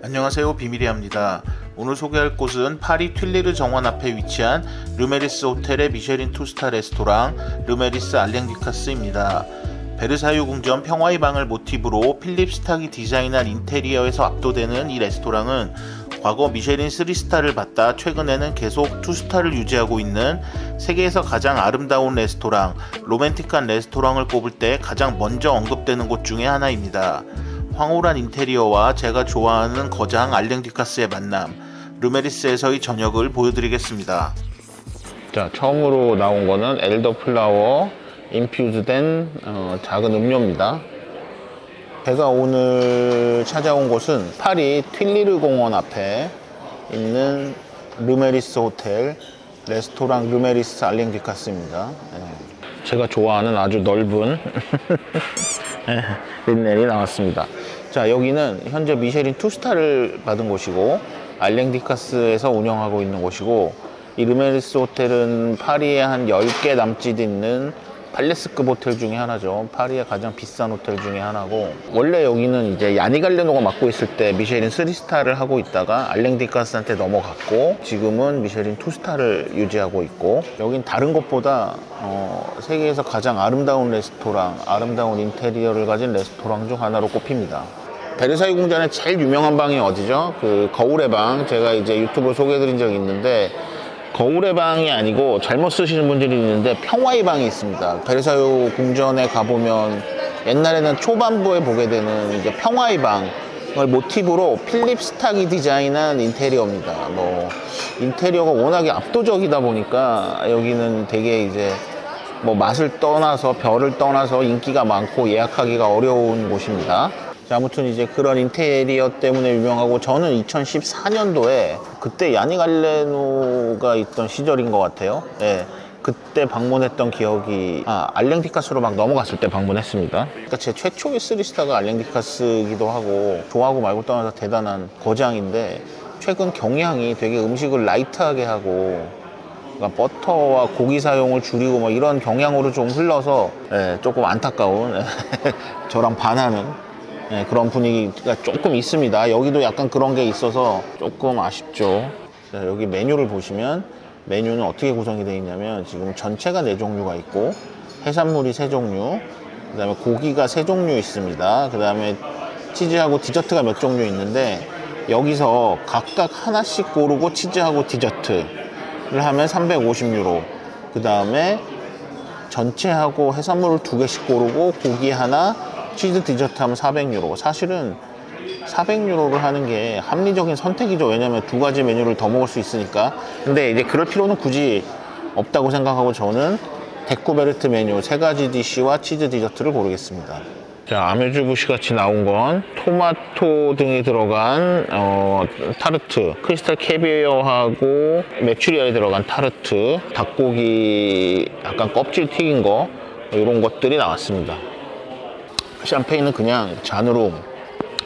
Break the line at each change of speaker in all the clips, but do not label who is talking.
안녕하세요, 비밀이합니다. 오늘 소개할 곳은 파리 튠리르 정원 앞에 위치한 르메리스 호텔의 미쉐린 2스타 레스토랑 르메리스 알랭-듀카스입니다. 베르사유 궁전 평화의 방을 모티브로 필립 스탁이 디자인한 인테리어에서 압도되는 이 레스토랑은 과거 미쉐린 3스타를 받다 최근에는 계속 2스타를 유지하고 있는 세계에서 가장 아름다운 레스토랑, 로맨틱한 레스토랑을 꼽을 때 가장 먼저 언급되는 곳 중에 하나입니다. 황홀한 인테리어와 제가 좋아하는 거장 알랭-듀카스의 만남, 르메리스에서의 저녁을 보여드리겠습니다.
자, 처음으로 나온 거는 엘더플라워 인퓨즈된 작은 음료입니다. 제가 오늘 찾아온 곳은 파리 튠리르 공원 앞에 있는 르메리스 호텔 레스토랑 르메리스 알랭-듀카스입니다. 제가 좋아하는 아주 넓은 린넬이 나왔습니다. 자, 여기는 현재 미쉐린 2스타를 받은 곳이고 알랭-듀카스에서 운영하고 있는 곳이고, 이 르메리스 호텔은 파리에 한 10개 남짓 있는 팔레스급 호텔 중에 하나죠. 파리의 가장 비싼 호텔 중에 하나고, 원래 여기는 이제 야니 갈레노가 맡고 있을 때 미쉐린 3스타를 하고 있다가 알랭-듀카스한테 넘어갔고, 지금은 미쉐린 2스타를 유지하고 있고, 여긴 다른 곳보다 세계에서 가장 아름다운 레스토랑, 아름다운 인테리어를 가진 레스토랑 중 하나로 꼽힙니다. 베르사유 궁전의 제일 유명한 방이 어디죠? 그 거울의 방, 제가 이제 유튜브로 소개해드린 적이 있는데, 거울의 방이 아니고 잘못 쓰시는 분들이 있는데 평화의 방이 있습니다. 베르사유 궁전에 가보면 옛날에는 초반부에 보게 되는 이제 평화의 방을 모티브로 필립 스탁이 디자인한 인테리어입니다. 뭐 인테리어가 워낙에 압도적이다 보니까 여기는 되게 이제 뭐 맛을 떠나서 별을 떠나서 인기가 많고 예약하기가 어려운 곳입니다. 아무튼 이제 그런 인테리어 때문에 유명하고, 저는 2014년도에 그때 야니 갈레노가 있던 시절인 것 같아요. 네, 그때 방문했던 기억이, 알랭-듀카스로 막 넘어갔을 때 방문했습니다. 그러니까 제 최초의 3스타가 알랭-듀카스이기도 하고, 좋아하고 말고 떠나서 대단한 거장인데, 최근 경향이 되게 음식을 라이트하게 하고, 그러니까 버터와 고기 사용을 줄이고 뭐 이런 경향으로 좀 흘러서 조금 안타까운 저랑 반하는 그런 분위기가 조금 있습니다. 여기도 약간 그런 게 있어서 조금 아쉽죠. 자, 여기 메뉴를 보시면 메뉴는 어떻게 구성이 되어 있냐면, 지금 전체가 4종류가 있고 해산물이 3종류, 그 다음에 고기가 3종류 있습니다. 그 다음에 치즈하고 디저트가 몇 종류 있는데, 여기서 각각 하나씩 고르고 치즈하고 디저트를 하면 350유로, 그 다음에 전체하고 해산물을 2개씩 고르고 고기 하나, 치즈 디저트 하면 400유로. 사실은 400유로를 하는 게 합리적인 선택이죠. 왜냐면 2가지 메뉴를 더 먹을 수 있으니까. 근데 이제 그럴 필요는 굳이 없다고 생각하고, 저는 데코베르트 메뉴 3가지 디쉬와 치즈 디저트를 고르겠습니다. 자, 아메주부시 같이 나온 건 토마토 등이 들어간 타르트, 크리스탈 캐비어하고 메추리알이 들어간 타르트, 닭고기 약간 껍질 튀긴 거, 이런 것들이 나왔습니다. 샴페인은 그냥 잔으로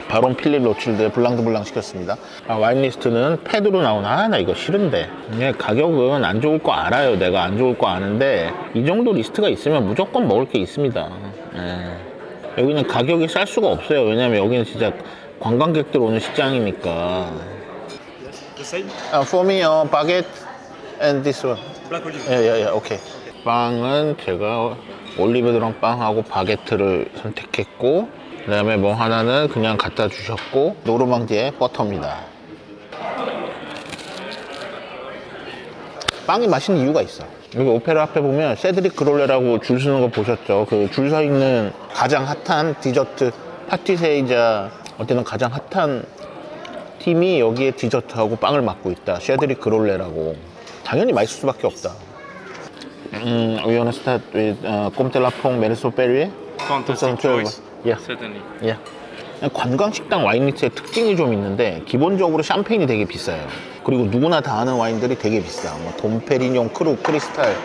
바론 필립 로칠드의 블랑 드 블랑 시켰습니다. 와인 리스트는 패드로 나오나? 나 이거 싫은데. 가격은 안 좋을 거 알아요. 내가 안 좋을 거 아는데 이 정도 리스트가 있으면 무조건 먹을 게 있습니다. 여기는 가격이 쌀 수가 없어요. 왜냐면 여기는 진짜 관광객들 오는 시장이니까. For me, baguette and this one. Yeah, okay. 빵은 제가 올리브 드럼 빵하고 바게트를 선택했고, 그 다음에 뭐 하나는 그냥 갖다 주셨고, 노르망디의 버터입니다. 빵이 맛있는 이유가 있어. 여기 오페라 앞에 보면 세드릭 그롤레라고 줄 서는 거 보셨죠? 그 줄 서 있는 가장 핫한 디저트 파티세이자 어때는 가장 핫한 팀이 여기에 디저트하고 빵을 맡고 있다. 세드릭 그롤레라고. 당연히 맛있을 수밖에 없다. We want to start with Comte de la Pong Meresso Perrier.
Fantastic choice.
Yeah.
Certainly.
Yeah. 관광식당 와인 리스트의 특징이 좀 있는데, 기본적으로 샴페인이 되게 비싸요. 그리고 누구나 다 아는 와인들이 되게 비싸. 뭐 돈페리뇽, 크루, 크리스탈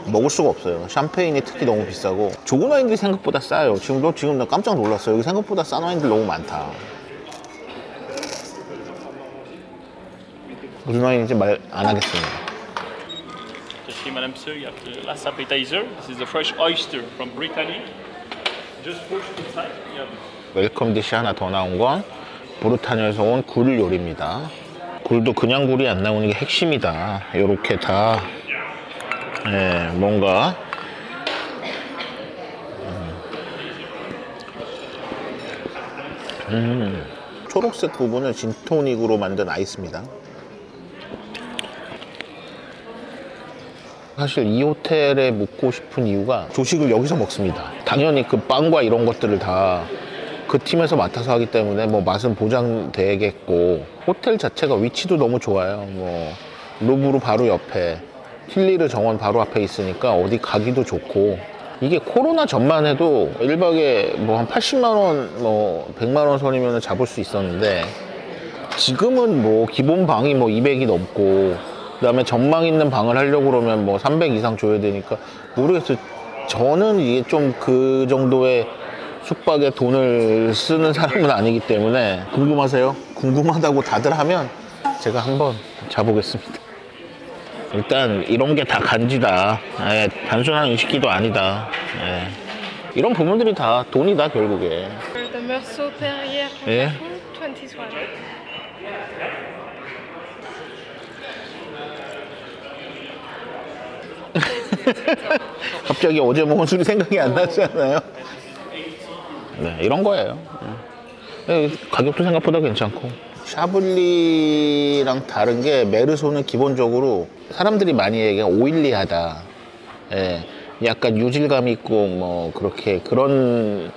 먹을 수가 없어요. 샴페인이 특히 너무 비싸고, 좋은 와인들이 생각보다 싸요. 지금 나 깜짝 놀랐어요. 여기 생각보다 싼 와인들 너무 많다. 무슨 와인인지 말 안 하겠습니다.
Madame Seux, you have the last appetizer. This is the fresh oyster from Brittany.
웰컴 디시 하나 더 나온 건 브루타뉴에서 온 굴 요리입니다. 굴도 그냥 굴이 안 나오는 게 핵심이다. 요렇게 다 뭔가 초록색 부분은 진토닉으로 만든 아이스입니다. 사실 이 호텔에 묵고 싶은 이유가 조식을 여기서 먹습니다. 당연히 그 빵과 이런 것들을 다 그 팀에서 맡아서 하기 때문에 뭐 맛은 보장되겠고, 호텔 자체가 위치도 너무 좋아요. 뭐 루브르 바로 옆에, 틸리르 정원 바로 앞에 있으니까 어디 가기도 좋고, 이게 코로나 전만 해도 1박에 뭐 한 80만원, 뭐 100만원 선이면 잡을 수 있었는데, 지금은 뭐 기본 방이 뭐 200이 넘고, 그 다음에 전망 있는 방을 하려고 그러면 뭐 300 이상 줘야 되니까, 모르겠어요. 저는 이게 좀 그 정도의 숙박에 돈을 쓰는 사람은 아니기 때문에. 궁금하세요? 궁금하다고 다들 하면 제가 한번 자보겠습니다. 일단 이런 게 다 간지다. 단순한 음식기도 아니다. 이런 부분들이 다 돈이다 결국에. 예. 갑자기 어제 먹은 술이 생각이 안 나지 않아요? 네, 이런 거예요. 가격도 생각보다 괜찮고. 샤블리랑 다른 게, 메르소는 기본적으로 사람들이 많이 얘기하는 오일리하다. 약간 유질감 있고 뭐 그렇게 그런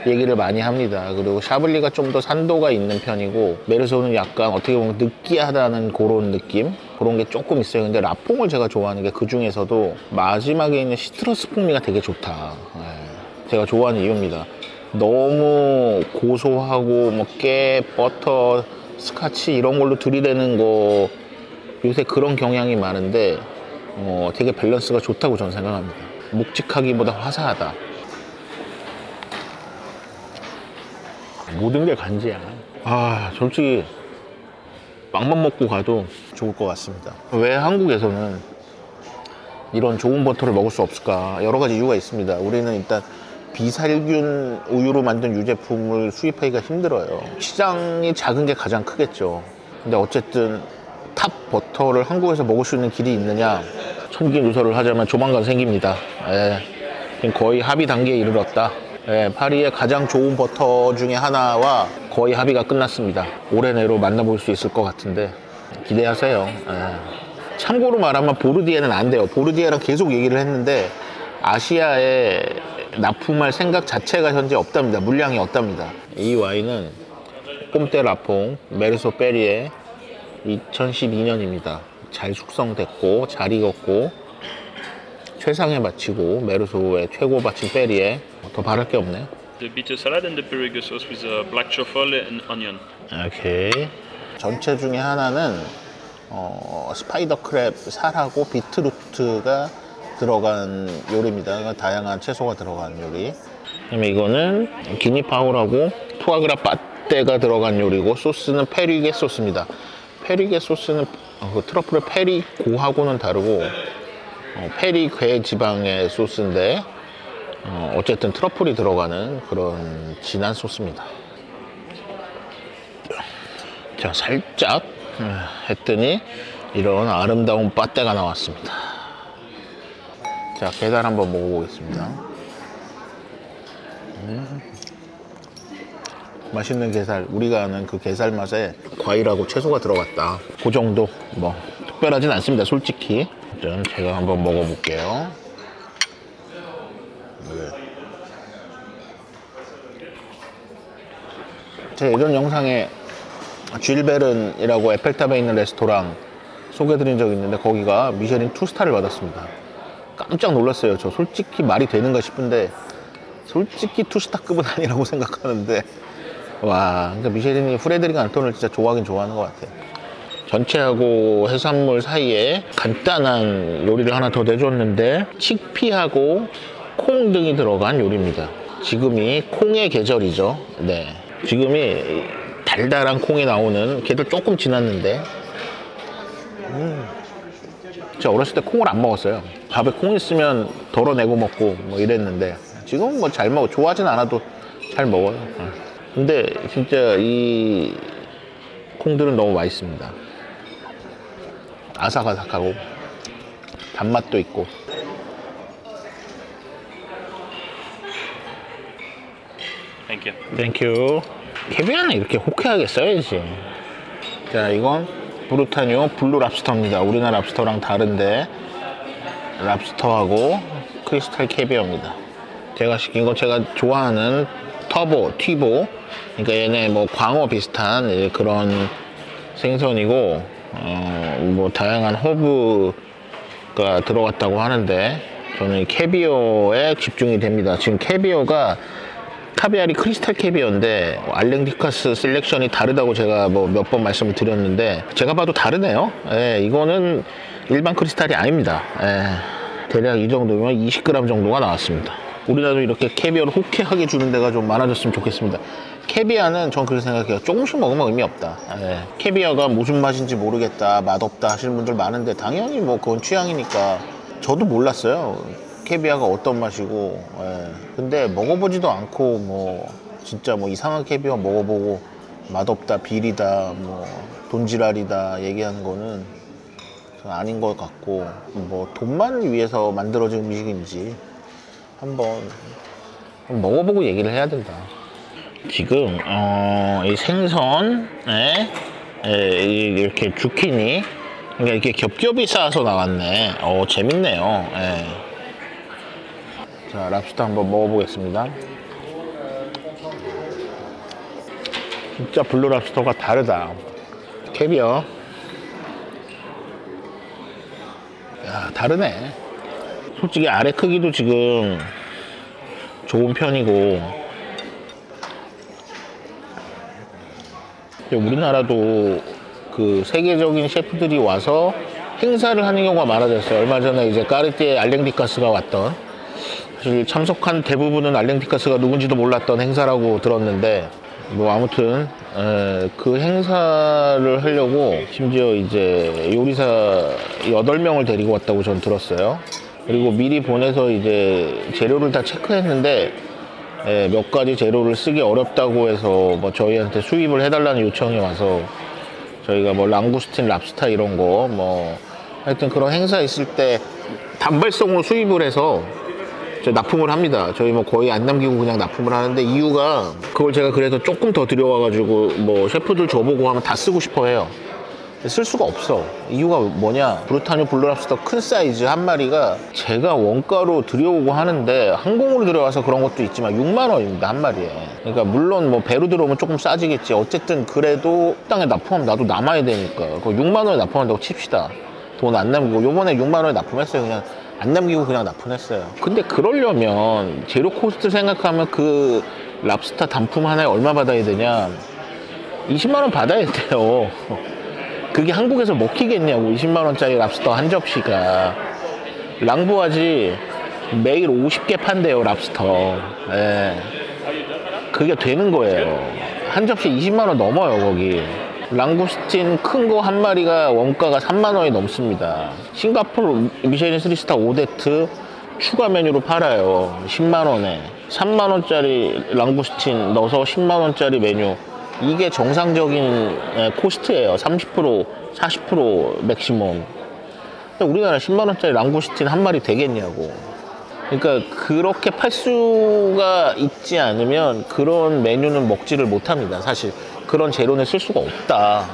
얘기를 많이 합니다. 그리고 샤블리가 좀 더 산도가 있는 편이고, 메르소는 약간 어떻게 보면 느끼하다는 그런 느낌? 그런 게 조금 있어요. 근데 라퐁을 제가 좋아하는 게 그 중에서도 마지막에 있는 시트러스 풍미가 되게 좋다. 제가 좋아하는 이유입니다. 너무 고소하고 뭐 깨, 버터, 스카치 이런 걸로 들이대는 거, 요새 그런 경향이 많은데 되게 밸런스가 좋다고 저는 생각합니다. 묵직하기보다 화사하다. 모든 게 간지야. 솔직히 빵만 먹고 가도 좋을 것 같습니다. 왜 한국에서는 이런 좋은 버터를 먹을 수 없을까? 여러 가지 이유가 있습니다. 우리는 일단 비살균 우유로 만든 유제품을 수입하기가 힘들어요. 시장이 작은 게 가장 크겠죠. 근데 어쨌든 탑 버터를 한국에서 먹을 수 있는 길이 있느냐? 천기누설을 하자면 조만간 생깁니다. 거의 합의 단계에 이르렀다. 파리의 가장 좋은 버터 중에 하나와 거의 합의가 끝났습니다. 올해 내로 만나볼 수 있을 것 같은데 기대하세요. 참고로 말하면 보르디에는 안 돼요. 보르디에랑 계속 얘기를 했는데 아시아에 납품할 생각 자체가 현재 없답니다. 물량이 없답니다. 이 와인은 꼼테 라퐁 메르소 페리에 2012년입니다. 잘 숙성됐고 잘 익었고 최상에 마치고, 메르소의 최고 바친 페리에. 더 바랄 게 없네.
The bitter salad and the Perrigo sauce with black truffle and onion.
오케이. 전체 중에 하나는 스파이더 크랩 살하고 비트루트가 들어간 요리입니다. 다양한 채소가 들어간 요리. 그다음에 이거는 기니파울하고 푸아그라 빠떼가 들어간 요리고, 소스는 페리게 소스입니다. 페리게 소스는 그 트러플의 페리고하고는 다르고 페리괴 지방의 소스인데 어쨌든 트러플이 들어가는 그런 진한 소스입니다. 자, 살짝 했더니 이런 아름다운 빠떼가 나왔습니다. 자, 게살 한번 먹어보겠습니다. 맛있는 게살, 우리가 아는 그 게살 맛에 과일하고 채소가 들어갔다. 그 정도. 뭐 특별하진 않습니다, 솔직히. 일단 제가 한번 먹어볼게요. 제 예전 영상에 쥘베른이라고 에펠탑에 있는 레스토랑 소개해드린 적이 있는데, 거기가 미쉐린 2스타를 받았습니다. 깜짝 놀랐어요. 저 솔직히 말이 되는가 싶은데, 솔직히 2스타급은 아니라고 생각하는데, 와, 그러니까 미쉐린이 프레드릭 안토니를 진짜 좋아하긴 좋아하는 것 같아요. 전체하고 해산물 사이에 간단한 요리를 하나 더 내줬는데, 칙피하고 콩 등이 들어간 요리입니다. 지금이 콩의 계절이죠. 네, 지금이 달달한 콩이 나오는, 걔도 조금 지났는데, 제가 어렸을 때 콩을 안 먹었어요. 밥에 콩 있으면 덜어내고 먹고 뭐 이랬는데, 지금 뭐 잘 먹어. 좋아하진 않아도 잘 먹어요. 근데 진짜 이 콩들은 너무 맛있습니다. 아삭아삭하고 단맛도 있고. 땡큐. 캐비아는 이렇게 호쾌하게 써야지. 자, 이건 브루타뉴 블루 랍스터입니다. 우리나라 랍스터랑 다른데 랍스터하고 크리스탈 캐비어입니다. 제가 시킨 건 제가 좋아하는 터보, 튀보. 그러니까 얘네 뭐 광어 비슷한 그런 생선이고 뭐 다양한 허브가 들어갔다고 하는데 저는 캐비어에 집중이 됩니다. 지금 캐비어가 카비알이 크리스탈 캐비어인데 알랭디카스 셀렉션이 다르다고 제가 뭐 몇 번 말씀을 드렸는데 제가 봐도 다르네요. 예, 이거는 일반 크리스탈이 아닙니다. 예, 대략 이 정도면 20g 정도가 나왔습니다. 우리나라도 이렇게 캐비어를 호쾌하게 주는 데가 좀 많아졌으면 좋겠습니다. 캐비아는 전 그렇게 생각해요. 조금씩 먹으면 의미 없다. 예, 캐비아가 무슨 맛인지 모르겠다, 맛없다 하시는 분들 많은데 당연히 뭐 그건 취향이니까. 저도 몰랐어요. 캐비아가 어떤 맛이고. 예. 근데 먹어보지도 않고 뭐 진짜 뭐 이상한 캐비아 먹어보고 맛없다, 비리다, 뭐 돈지랄이다 얘기하는 거는 아닌 것 같고, 뭐 돈만을 위해서 만들어진 음식인지 한번 먹어보고 얘기를 해야 된다. 지금 이 생선에 이렇게 주키니, 그러니까 이렇게 겹겹이 쌓아서 나왔네. 재밌네요. 예. 자, 랍스터 한번 먹어보겠습니다. 진짜 블루 랍스터가 다르다. 캐비어. 야, 다르네. 솔직히 알의 크기도 지금 좋은 편이고, 우리나라도 그 세계적인 셰프들이 와서 행사를 하는 경우가 많아졌어요. 얼마 전에 이제 까르띠에 알랭디카스가 왔던, 사실 참석한 대부분은 알랭디카스가 누군지도 몰랐던 행사라고 들었는데, 뭐 아무튼 그 행사를 하려고 심지어 이제 요리사 8명을 데리고 왔다고 전 들었어요. 그리고 미리 보내서 이제 재료를 다 체크했는데 몇 가지 재료를 쓰기 어렵다고 해서 뭐 저희한테 수입을 해달라는 요청이 와서 저희가 뭐 랑구스틴, 랍스타 이런 거 뭐 하여튼 그런 행사 있을 때 단발성으로 수입을 해서 납품을 합니다. 저희 뭐 거의 안 남기고 그냥 납품을 하는데, 이유가 그걸 제가 그래서 조금 더 들여와가지고 뭐 셰프들 줘보고 하면 다 쓰고 싶어 해요. 쓸 수가 없어. 이유가 뭐냐, 브루타뉴 블루랍스터 큰 사이즈 한 마리가 제가 원가로 들여오고 하는데, 항공으로 들여와서 그런 것도 있지만 6만원입니다 한 마리에. 그러니까 물론 뭐 배로 들어오면 조금 싸지겠지. 어쨌든 그래도 땅에 납품하면 나도 남아야 되니까 그 6만원에 납품한다고 칩시다. 돈 안 남기고. 요번에 6만원에 납품했어요. 그냥 안 남기고 그냥 납품했어요. 근데 그러려면 재료 코스트 생각하면 그 랍스타 단품 하나에 얼마 받아야 되냐, 20만원 받아야 돼요. 그게 한국에서 먹히겠냐고. 20만원짜리 랍스터 한 접시가. 랑부아지 매일 50개 판대요, 랍스터. 예. 그게 되는 거예요. 한 접시 20만원 넘어요 거기. 랑구스틴 큰 거 한 마리가 원가가 3만원이 넘습니다. 싱가포르 미쉐린 3스타 오데트 추가 메뉴로 팔아요. 10만원에 3만원짜리 랑구스틴 넣어서 10만원짜리 메뉴. 이게 정상적인 코스트예요. 30% 40% 맥시멈. 근데 우리나라 10만원짜리 랑구스틴 한 마리 되겠냐고. 그러니까 그렇게 팔 수가 있지 않으면 그런 메뉴는 먹지를 못합니다. 사실 그런 재료는 쓸 수가 없다.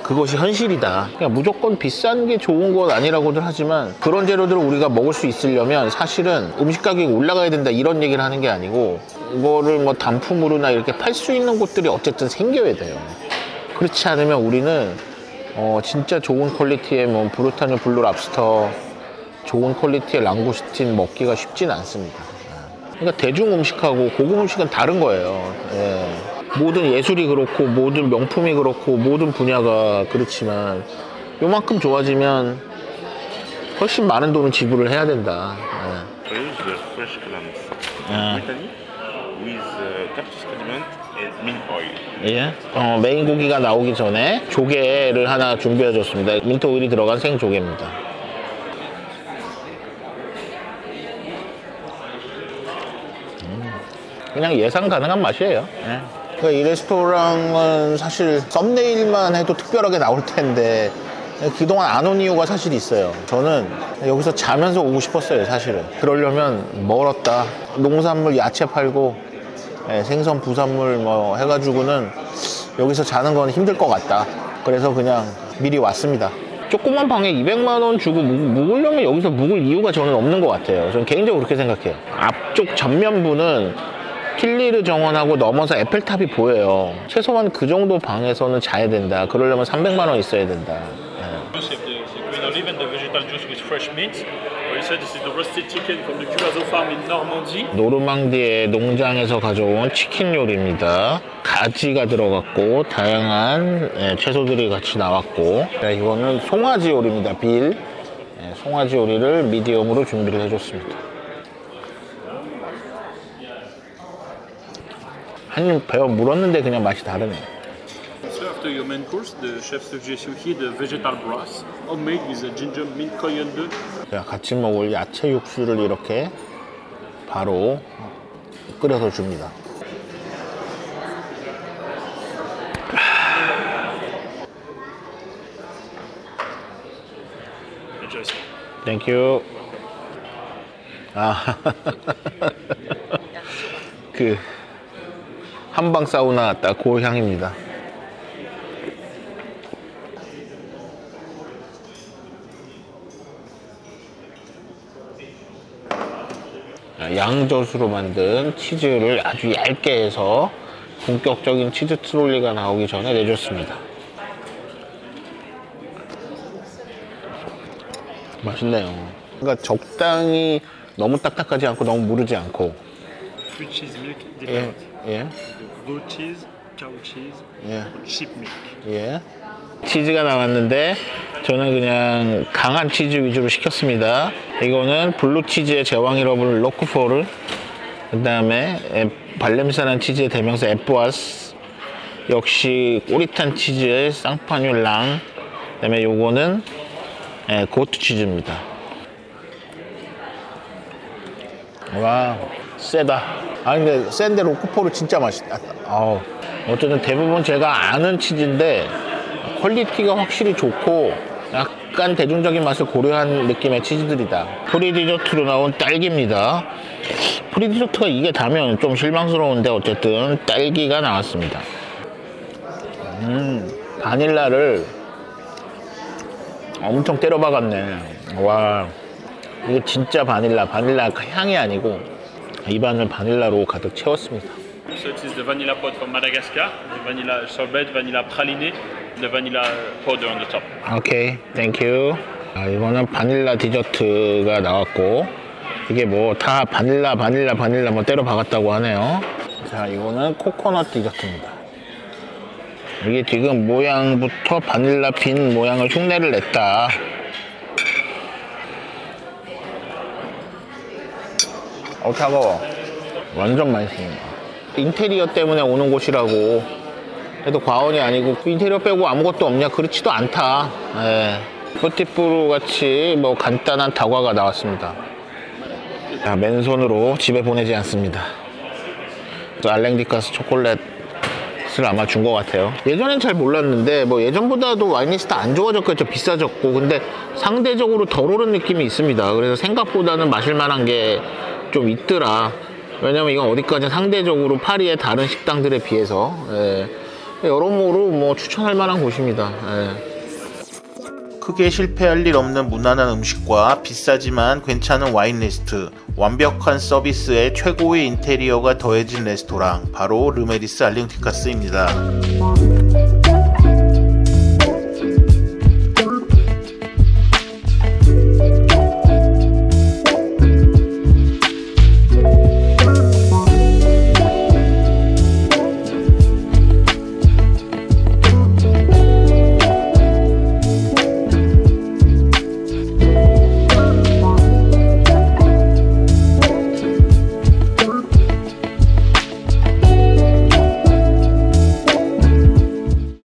그것이 현실이다. 그냥 무조건 비싼 게 좋은 건 아니라고들 하지만, 그런 재료들을 우리가 먹을 수 있으려면 사실은 음식 가격이 올라가야 된다 이런 얘기를 하는 게 아니고, 이거를 뭐 단품으로나 이렇게 팔 수 있는 곳들이 어쨌든 생겨야 돼요. 그렇지 않으면 우리는 진짜 좋은 퀄리티의 뭐 브루타뉴 블루 랍스터, 좋은 퀄리티의 랑구스틴 먹기가 쉽진 않습니다. 그러니까 대중 음식하고 고급 음식은 다른 거예요. 모든 예술이 그렇고 모든 명품이 그렇고 모든 분야가 그렇지만, 요만큼 좋아지면 훨씬 많은 돈을 지불을 해야 된다.
I use the fresh clams Italy with cactus condiment and mint oil.
예. 메인 고기가 나오기 전에 조개를 하나 준비해 줬습니다. 민트 오일이 들어간 생조개입니다. 그냥 예상 가능한 맛이에요. 그러니까 이 레스토랑은 사실 썸네일만 해도 특별하게 나올 텐데 그동안 안 온 이유가 사실 있어요. 저는 여기서 자면서 오고 싶었어요, 사실은. 그러려면 멀었다. 농산물 야채 팔고 생선 부산물 뭐 해가지고는 여기서 자는 건 힘들 것 같다. 그래서 그냥 미리 왔습니다. 조그만 방에 200만 원 주고 묵으려면 여기서 묵을 이유가 저는 없는 것 같아요. 저는 개인적으로 그렇게 생각해요. 앞쪽 전면부는 틸리르 정원하고 넘어서 에펠탑이 보여요. 최소한 그 정도 방에서는 자야 된다. 그러려면 300만 원 있어야 된다. 노르망디의 농장에서 가져온 치킨 요리입니다. 가지가 들어갔고 다양한 채소들이 같이 나왔고, 이거는 송아지 요리입니다. 빌. 송아지 요리를 미디엄으로 준비를 해줬습니다. 한 배워 물었는데 그냥 맛이 다르네.
So after your main course, the chef suggests you here the vegetal broth, homemade with a ginger, mint, coriander.
같이 먹을 야채 육수를 이렇게 바로 끓여서 줍니다. 땡큐. 그 한방 사우나 딱 그 향입니다. 양젓으로 만든 치즈를 아주 얇게 해서 본격적인 치즈 트롤리가 나오기 전에 내줬습니다. 맛있네요. 그러니까 적당히 너무 딱딱하지 않고 너무 무르지 않고.
Fruit cheese milk different.
예.
Goat cheese, cow cheese,
예.
sheep milk.
예. 치즈가 나왔는데 저는 그냥 강한 치즈 위주로 시켰습니다. 이거는 블루치즈의 제왕이라는 로크포르, 그 다음에 발냄새난 치즈의 대명사 에쁘아스, 역시 꼬릿한 치즈의 쌍파뉴랑, 그 다음에 요거는 고트 치즈입니다. 와, 세다. 근데 센데 로크포르 진짜 맛있다. 어쨌든 대부분 제가 아는 치즈인데 퀄리티가 확실히 좋고 약간 대중적인 맛을 고려한 느낌의 치즈들이다. 프리디저트로 나온 딸기입니다. 프리디저트가 이게 다면 좀 실망스러운데 어쨌든 딸기가 나왔습니다. 바닐라를 엄청 때려 박았네. 와, 이게 진짜 바닐라 향이 아니고 입안을 바닐라로 가득 채웠습니다.
So it is the vanilla pod from Madagascar, the vanilla sorbet, vanilla praliné, the vanilla powder on the top.
오케이, 땡큐. 이거는 바닐라 디저트가 나왔고, 이게 뭐 다 바닐라 뭐 때려 박았다고 하네요. 자, 이거는 코코넛 디저트입니다. 이게 지금 모양부터 바닐라 빈 모양을 흉내를 냈다. 차가워. 완전 맛있습니다. 인테리어 때문에 오는 곳이라고 해도 과언이 아니고, 인테리어 빼고 아무것도 없냐? 그렇지도 않다. 포티프루 같이 뭐 간단한 다과가 나왔습니다. 자, 맨손으로 집에 보내지 않습니다. 또 알랭디카스 초콜릿을 아마 준 것 같아요. 예전엔 잘 몰랐는데 뭐 예전보다도 와인리스트 안 좋아졌겠죠. 비싸졌고. 근데 상대적으로 덜 오른 느낌이 있습니다. 그래서 생각보다는 마실 만한 게 좀 있더라. 왜냐면 이건 어디까지 상대적으로 파리의 다른 식당들에 비해서 여러모로 뭐 추천할 만한 곳입니다.
크게 실패할 일 없는 무난한 음식과 비싸지만 괜찮은 와인 리스트, 완벽한 서비스에 최고의 인테리어가 더해진 레스토랑, 바로 르메리스 알랭티카스입니다.